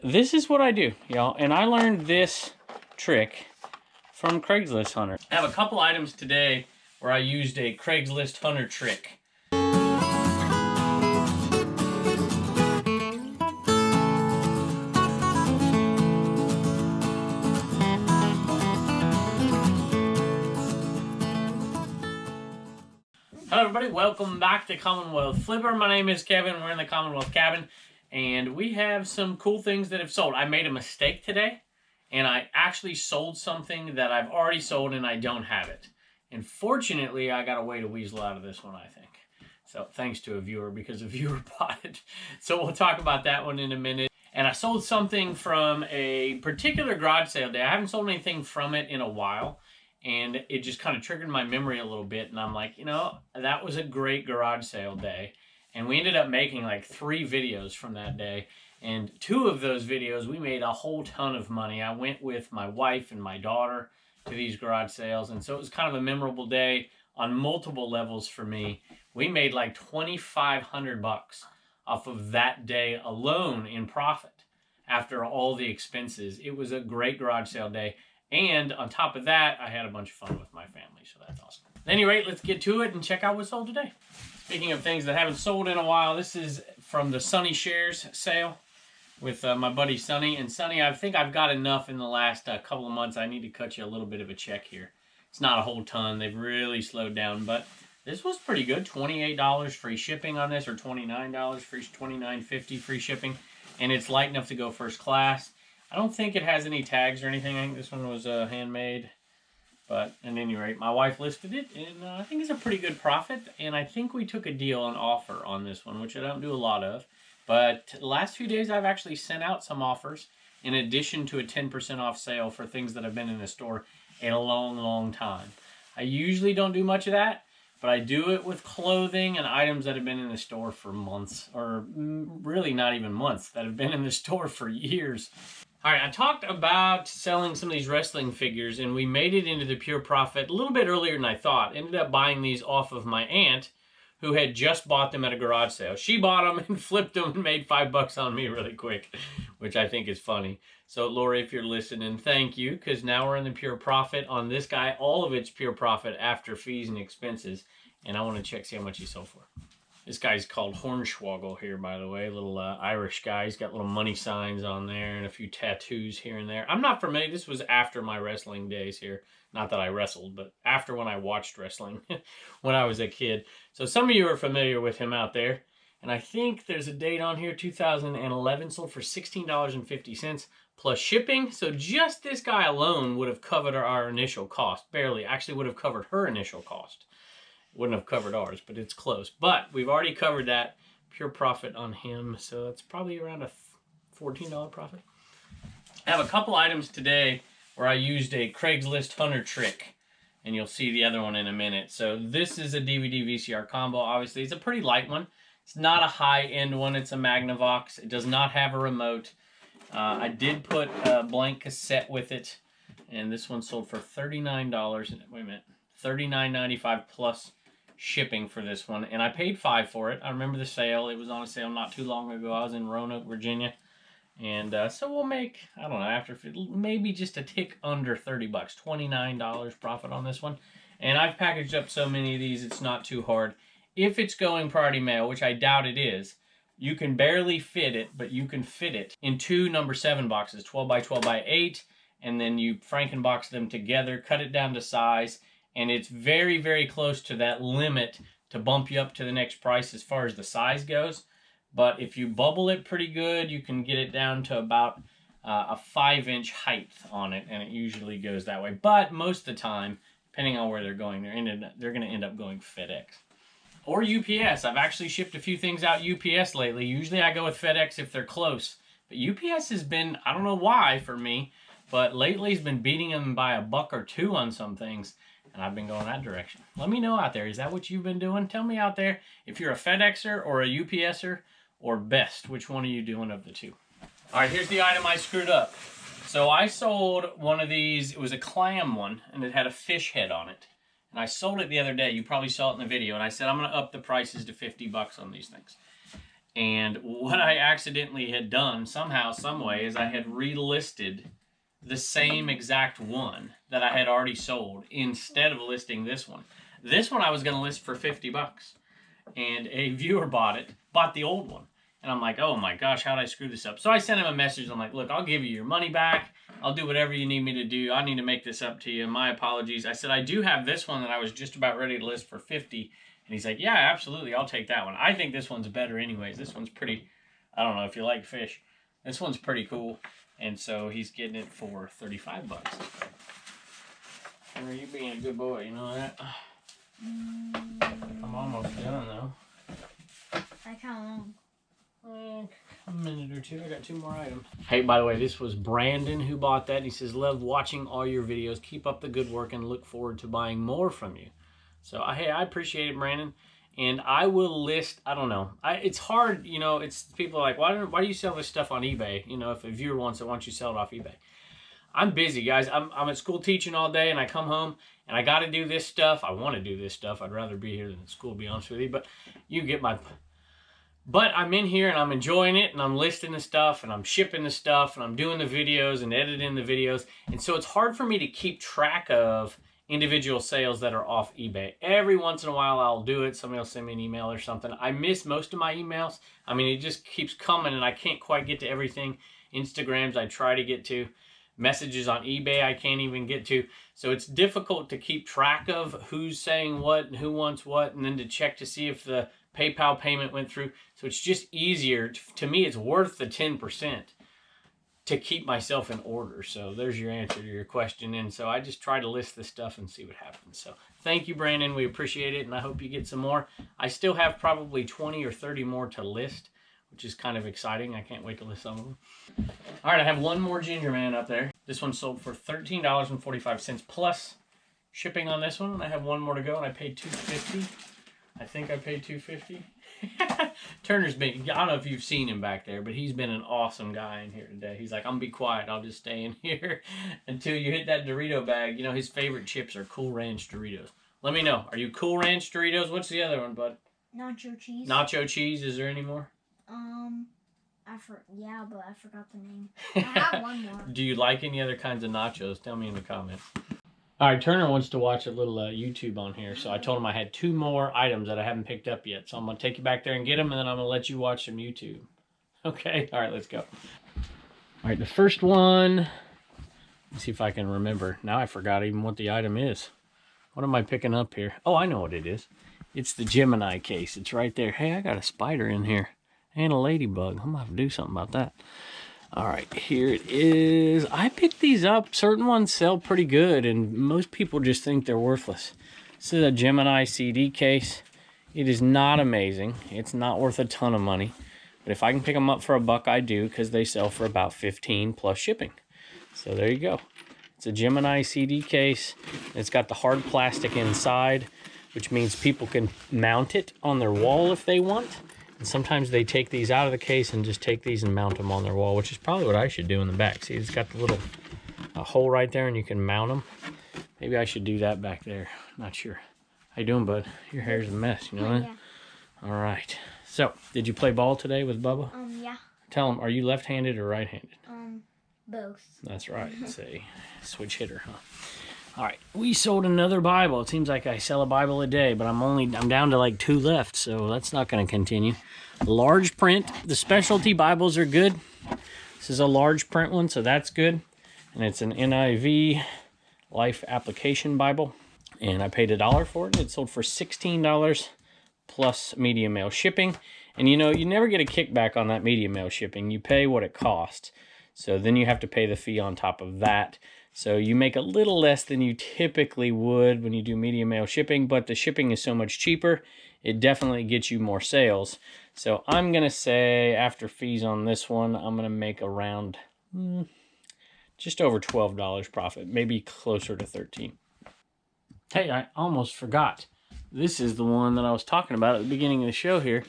This is what I do, y'all, and I learned this trick from Craigslist Hunter. I have a couple items today where I used a Craigslist Hunter trick. Hello everybody, welcome back to Commonwealth Flipper. My name is Kevin, we're in the Commonwealth cabin, and we have some cool things that have sold. I made a mistake today, and I actually sold something that I've already sold and I don't have it. And fortunately, I got a way to weasel out of this one, I think. So thanks to a viewer, because a viewer bought it. So we'll talk about that one in a minute. And I sold something from a particular garage sale day. I haven't sold anything from it in a while. And it just kind of triggered my memory a little bit. And I'm like, you know, that was a great garage sale day. And we ended up making like 3 videos from that day. And 2 of those videos, we made a whole ton of money. I went with my wife and my daughter to these garage sales. And so it was kind of a memorable day on multiple levels for me. We made like $2,500 off of that day alone in profit after all the expenses. It was a great garage sale day. And on top of that, I had a bunch of fun with my family, so that's awesome. At any rate, let's get to it and check out what sold today. Speaking of things that haven't sold in a while, this is from the Sonny Shares sale with my buddy Sonny. And Sonny, I think I've got enough in the last couple of months. I need to cut you a little bit of a check here. It's not a whole ton. They've really slowed down, but this was pretty good. $28 free shipping on this, or $29 free, $29.50 free shipping. And it's light enough to go first class. I don't think it has any tags or anything. I think this one was handmade. But at any rate, my wife listed it, and I think it's a pretty good profit. And I think we took a deal on offer on this one, which I don't do a lot of. But the last few days, I've actually sent out some offers in addition to a 10% off sale for things that have been in the store in a long, long time. I usually don't do much of that, but I do it with clothing and items that have been in the store for months, or really not even months, that have been in the store for years. All right, I talked about selling some of these wrestling figures, and we made it into the pure profit a little bit earlier than I thought. Ended up buying these off of my aunt, who had just bought them at a garage sale. She bought them and flipped them and made $5 on me really quick, which I think is funny. So, Lori, if you're listening, thank you, because now we're in the pure profit on this guy. All of it's pure profit after fees and expenses, and I want to check, see how much he sold for. This guy's called Hornswoggle here, by the way. Little Irish guy. He's got little money signs on there and a few tattoos here and there. I'm not familiar. This was after my wrestling days here. Not that I wrestled, but after when I watched wrestling when I was a kid. So some of you are familiar with him out there. And I think there's a date on here, 2011. Sold for $16.50 plus shipping. So just this guy alone would have covered our initial cost. Barely. Actually would have covered her initial cost. Wouldn't have covered ours, but it's close. But we've already covered that pure profit on him, so it's probably around a $14 profit. I have a couple items today where I used a Craigslist Hunter trick, and you'll see the other one in a minute. So this is a DVD VCR combo. Obviously, it's a pretty light one. It's not a high-end one. It's a Magnavox. It does not have a remote. I did put a blank cassette with it, and this one sold for $39. Wait a minute, $39.95 plus shipping for this one, and I paid $5 for it. I remember the sale. It was on a sale not too long ago. I was in Roanoke, Virginia, and so we'll make, I don't know, after maybe just a tick under $30, $29 profit on this one. And I've packaged up so many of these, it's not too hard. If it's going priority mail, which I doubt it is, you can barely fit it, but you can fit it in 2 number 7 boxes, 12 by 12 by 8, and then you Frankenbox them together, cut it down to size. And it's very, very close to that limit to bump you up to the next price as far as the size goes. But if you bubble it pretty good, you can get it down to about a 5-inch height on it. And it usually goes that way. But most of the time, depending on where they're going, they're going to end up going FedEx. Or UPS. I've actually shipped a few things out UPS lately. Usually I go with FedEx if they're close. But UPS has been, I don't know why for me, but lately it's been beating them by $1 or $2 on some things. And I've been going that direction. Let me know out there. Is that what you've been doing? Tell me out there if you're a FedExer or a UPSer, or best. Which one are you doing of the two? All right, here's the item I screwed up. So I sold one of these. It was a clam one, and it had a fish head on it. And I sold it the other day. You probably saw it in the video. And I said, I'm going to up the prices to $50 on these things. And what I accidentally had done somehow, some way, is I had relisted the same exact one that I had already sold instead of listing this one. This one I was going to list for 50 bucks. And a viewer bought the old one. And I'm like, oh my gosh, how did I screw this up? So I sent him a message. I'm like, look, I'll give you your money back. I'll do whatever you need me to do. I need to make this up to you. My apologies. I said, I do have this one that I was just about ready to list for 50. And he's like, yeah, absolutely. I'll take that one. I think this one's better anyways. This one's pretty, I don't know if you like fish. This one's pretty cool. And so he's getting it for 35 bucks. Henry, you being a good boy, you know that? I'm almost done though. Like how long? A minute or two. I got 2 more items. Hey, by the way, this was Brandon who bought that. He says, love watching all your videos. Keep up the good work and look forward to buying more from you. So, hey, I appreciate it, Brandon. And I will list, I don't know. It's hard, you know, it's people are like, why do you sell this stuff on eBay? You know, if a viewer wants it, why don't you sell it off eBay? I'm busy, guys. I'm at school teaching all day, and I come home, and I got to do this stuff. I want to do this stuff. I'd rather be here than at school, to be honest with you. But you get my... But I'm in here, and I'm enjoying it, and I'm listing the stuff, and I'm shipping the stuff, and I'm doing the videos and editing the videos. And so it's hard for me to keep track of individual sales that are off eBay. Every once in a while, I'll do it. Somebody will send me an email or something. I miss most of my emails. I mean, it just keeps coming, and I can't quite get to everything. Instagrams, I try to get to. Messages on eBay, I can't even get to. So it's difficult to keep track of who's saying what and who wants what, and then to check to see if the PayPal payment went through. So it's just easier. To me, it's worth the 10% to keep myself in order. So there's your answer to your question. And so I just try to list this stuff and see what happens. So thank you, Brandon. We appreciate it, and I hope you get some more. I still have probably 20 or 30 more to list, which is kind of exciting. I can't wait to list some of them. All right, I have one more Ginger Man up there. This one sold for $13.45 plus shipping on this one. I have one more to go, and I paid $2.50. I think I paid $2.50. Turner's been, I don't know if you've seen him back there, but he's been an awesome guy in here today. He's like, I'm gonna be quiet. I'll just stay in here until you hit that Dorito bag. You know, his favorite chips are Cool Ranch Doritos. Let me know. Are you Cool Ranch Doritos? What's the other one, bud? Nacho cheese. Nacho cheese. Is there any more? Yeah, but I forgot the name. I have one more. Do you like any other kinds of nachos? Tell me in the comments. All right, Turner wants to watch a little YouTube on here, so I told him I had 2 more items that I haven't picked up yet. So I'm going to take you back there and get them, and then I'm going to let you watch some YouTube. Okay? All right, let's go. All right, the first one, let's see if I can remember. Now I forgot even what the item is. What am I picking up here? Oh, I know what it is. It's the Gemini case. It's right there. Hey, I got a spider in here and a ladybug. I'm going to have to do something about that. All right, here it is. I picked these up. Certain ones sell pretty good, and most people just think they're worthless. This is a Gemini CD case. It is not amazing. It's not worth a ton of money. But if I can pick them up for $1, I do, because they sell for about $15 plus shipping. So there you go. It's a Gemini CD case. It's got the hard plastic inside, which means people can mount it on their wall if they want. And sometimes they take these out of the case and just take these and mount them on their wall, which is probably what I should do in the back. See, it's got the little hole right there, and you can mount them. Maybe I should do that back there. Not sure. How you doing, bud? Your hair's a mess, you know that? Yeah. All right. So, did you play ball today with Bubba? Yeah. Tell him, are you left-handed or right-handed? Both. That's right. It's a switch hitter, huh? All right, we sold another Bible. It seems like I sell a Bible a day, but I'm down to like 2 left, so that's not going to continue. Large print. The specialty Bibles are good. This is a large print one, so that's good. And it's an NIV Life Application Bible. And I paid $1 for it. It sold for $16 plus media mail shipping. And you know, you never get a kickback on that media mail shipping. You pay what it costs. So then you have to pay the fee on top of that. So you make a little less than you typically would when you do media mail shipping, but the shipping is so much cheaper, it definitely gets you more sales. So I'm going to say after fees on this one, I'm going to make around just over $12 profit, maybe closer to 13. Hey, I almost forgot. This is the one that I was talking about at the beginning of the show here,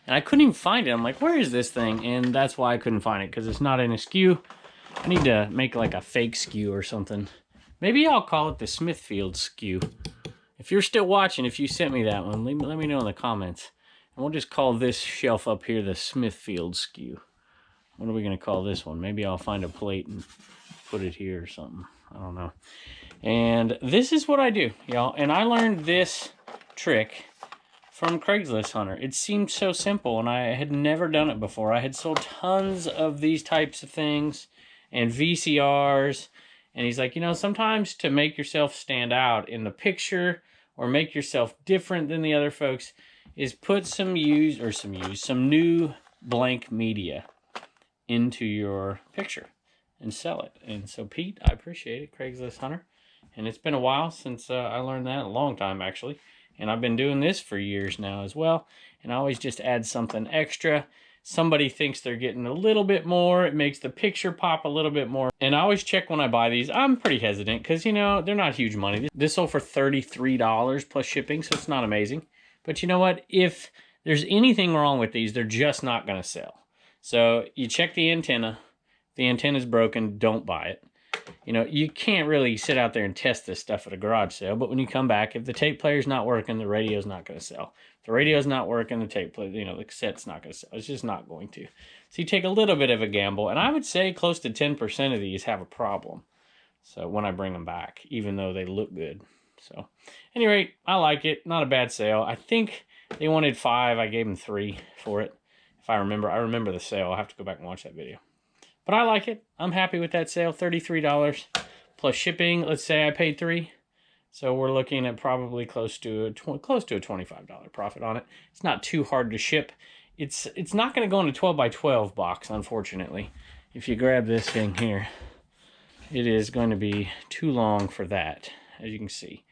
and I couldn't even find it. I'm like, where is this thing? And that's why I couldn't find it, because it's not in a SKU. I need to make like a fake SKU or something. Maybe I'll call it the Smithfield SKU. If you're still watching, if you sent me that one, let me know in the comments. And we'll just call this shelf up here the Smithfield skew. What are we going to call this one? Maybe I'll find a plate and put it here or something. I don't know. And this is what I do, y'all. And I learned this trick from Craigslist Hunter. It seemed so simple, and I had never done it before. I had sold tons of these types of things and VCRs. And he's like, you know, sometimes to make yourself stand out in the picture or make yourself different than the other folks is put some new blank media into your picture and sell it. And so, Pete, I appreciate it, Craigslist Hunter. And it's been a while since I learned that, a long time actually. And I've been doing this for years now as well. And I always just add something extra. Somebody thinks they're getting a little bit more. It makes the picture pop a little bit more. And I always check when I buy these. I'm pretty hesitant because, you know, they're not huge money. This sold for $33 plus shipping, so it's not amazing. But you know what? If there's anything wrong with these, they're just not going to sell. So you check the antenna. If the antenna's broken, don't buy it. You know, you can't really sit out there and test this stuff at a garage sale, but when you come back, if the tape player's not working, the radio's not going to sell. If the radio's not working, the tape player, you know, the cassette's not going to sell. It's just not going to. So you take a little bit of a gamble, and I would say close to 10% of these have a problem. So when I bring them back, even though they look good. So, at any rate, I like it. Not a bad sale. I think they wanted 5. I gave them 3 for it. If I remember the sale. I'll have to go back and watch that video. But I like it. I'm happy with that sale. $33 plus shipping. Let's say I paid $3. So we're looking at probably close to a $25 profit on it. It's not too hard to ship. It's not going to go in a 12 by 12 box, unfortunately. If you grab this thing here, it is going to be too long for that, as you can see.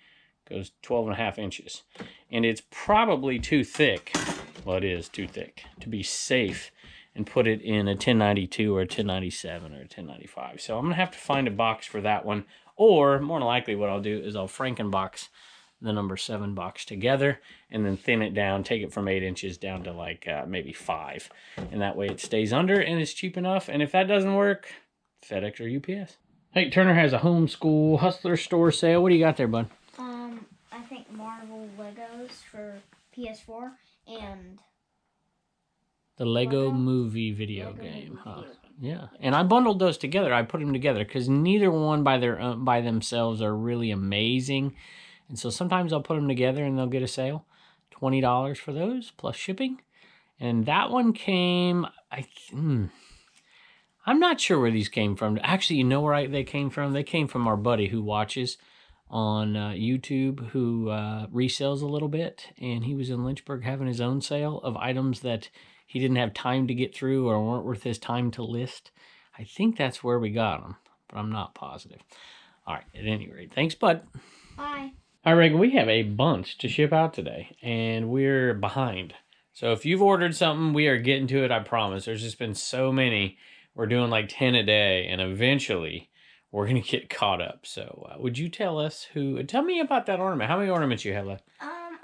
It goes 12.5 inches. And it's probably too thick. Well, it is too thick to be safe and put it in a 1092 or a 1097 or a 1095. So I'm going to have to find a box for that one. Or, more than likely, what I'll do is I'll Frankenbox the number 7 box together and then thin it down, take it from 8 inches down to like maybe 5. And that way it stays under and it's cheap enough. And if that doesn't work, FedEx or UPS. Hey, Turner has a homeschool hustler store sale. What do you got there, bud? I think Marvel Legos for PS4 and the Lego Movie video game, huh? Yeah, and I bundled those together. I put them together because neither one by themselves are really amazing, and so sometimes I'll put them together and they'll get a sale, $20 for those plus shipping. And that one came, I'm not sure where these came from. Actually, you know where they came from? They came from our buddy who watches on YouTube, who resells a little bit, and he was in Lynchburg having his own sale of items that he didn't have time to get through or weren't worth his time to list. I think that's where we got them, but I'm not positive. All right, at any rate, thanks, bud. Bye. All right, Reagan, we have a bunch to ship out today, and we're behind. So if you've ordered something, we are getting to it, I promise. There's just been so many. We're doing like 10 a day, and eventually we're going to get caught up. So would you tell me about that ornament. How many ornaments you have left?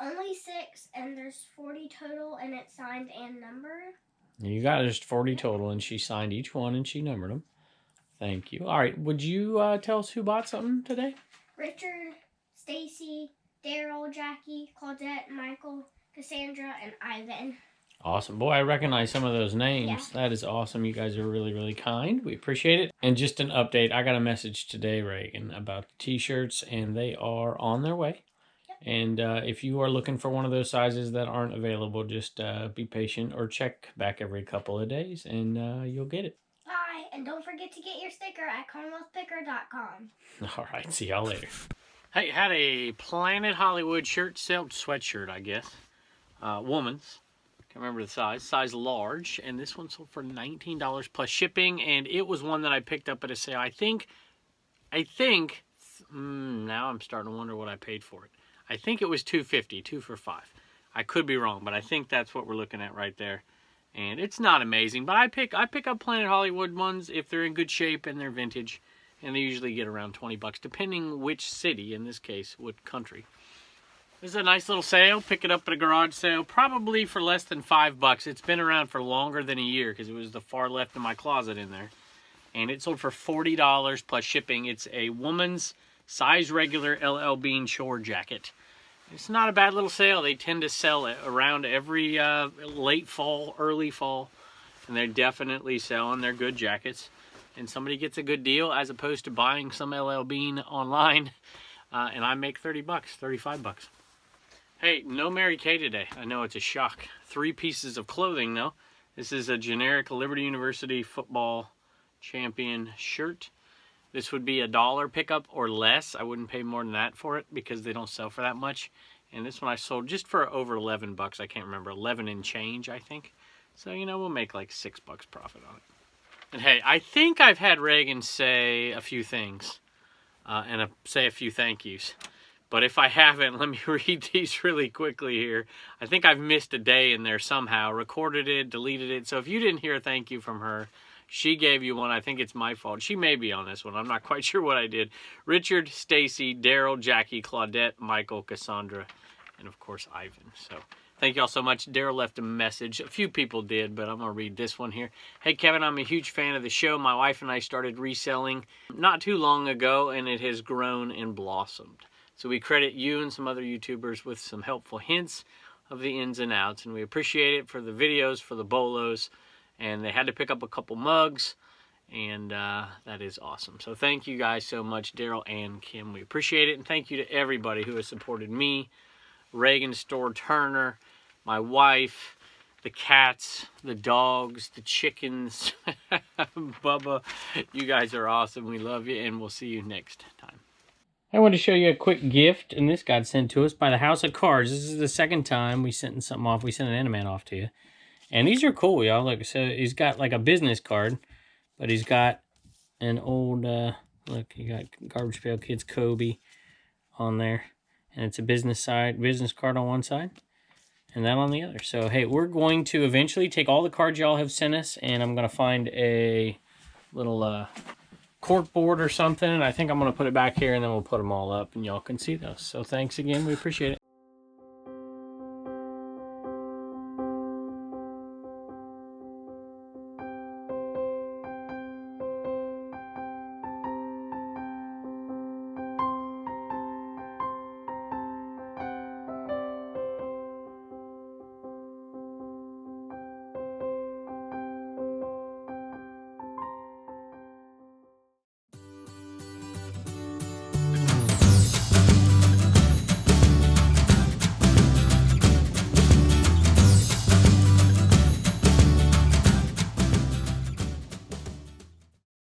Only 6, and there's 40 total, and it's signed and numbered. You got just 40 total, and she signed each one, and she numbered them. Thank you. All right, would you tell us who bought something today? Richard, Stacy, Daryl, Jackie, Claudette, Michael, Cassandra, and Ivan. Awesome. Boy, I recognize some of those names. Yeah. That is awesome. You guys are really, really kind. We appreciate it. And just an update, I got a message today, Reagan, about the t-shirts, and they are on their way. And if you are looking for one of those sizes that aren't available, just be patient or check back every couple of days, and you'll get it. Bye, and don't forget to get your sticker at CommonwealthPicker.com. All right, see y'all later. Hey, had a Planet Hollywood sweatshirt, I guess. Woman's. Can't remember the size large, and this one sold for $19 plus shipping, and it was one that I picked up at a sale. I think, now I'm starting to wonder what I paid for it. I think it was $2.50, 2 for $5. I could be wrong, but I think that's what we're looking at right there. And it's not amazing, but I pick up Planet Hollywood ones if they're in good shape and they're vintage, and they usually get around $20, depending which city, in this case, what country. This is a nice little sale. Pick it up at a garage sale, probably for less than $5. It's been around for longer than a year because it was the far left of my closet in there. And it sold for $40 plus shipping. It's a woman's size regular LL Bean shore jacket. It's not a bad little sale. They tend to sell it around every late fall, early fall. And they're definitely selling their good jackets. And somebody gets a good deal as opposed to buying some LL Bean online. And I make 30 bucks, 35 bucks. Hey, no Mary Kay today. I know it's a shock. 3 pieces of clothing though. This is a generic Liberty University football champion shirt. This would be $1 pickup or less. I wouldn't pay more than that for it because they don't sell for that much. And this one I sold just for over 11 bucks. I can't remember, 11 and change, I think. So, you know, we'll make like 6 bucks profit on it. And hey, I think I've had Reagan say a few things and say a few thank yous. But if I haven't, let me read these really quickly here. I think I've missed a day in there somehow. Recorded it, deleted it. So if you didn't hear a thank you from her, she gave you one. I think it's my fault. She may be on this one. I'm not quite sure what I did. Richard, Stacy, Daryl, Jackie, Claudette, Michael, Cassandra, and of course Ivan. So thank you all so much. Daryl left a message. A few people did, but I'm going to read this one here. Hey, Kevin, I'm a huge fan of the show. My wife and I started reselling not too long ago, and it has grown and blossomed. So we credit you and some other YouTubers with some helpful hints of the ins and outs, and we appreciate it for the videos, for the bolos, and they had to pick up a couple mugs, and that is awesome. So thank you guys so much, Daryl and Kim. We appreciate it, and thank you to everybody who has supported me, Reagan Store Turner, my wife, the cats, the dogs, the chickens, Bubba. You guys are awesome. We love you, and we'll see you next time. I wanted to show you a quick gift, and this got sent to us by the House of Cards. This is the second time we sent something off. We sent an Animan off to you. And these are cool, y'all. Look, so he's got like a business card, but he's got an old, look, you got Garbage Pail Kids Kobe on there. And it's a business card on one side, and that on the other. So, hey, we're going to eventually take all the cards y'all have sent us, and I'm going to find a little cork board or something, and I think I'm going to put it back here, and then we'll put them all up, and y'all can see those. So thanks again. We appreciate it.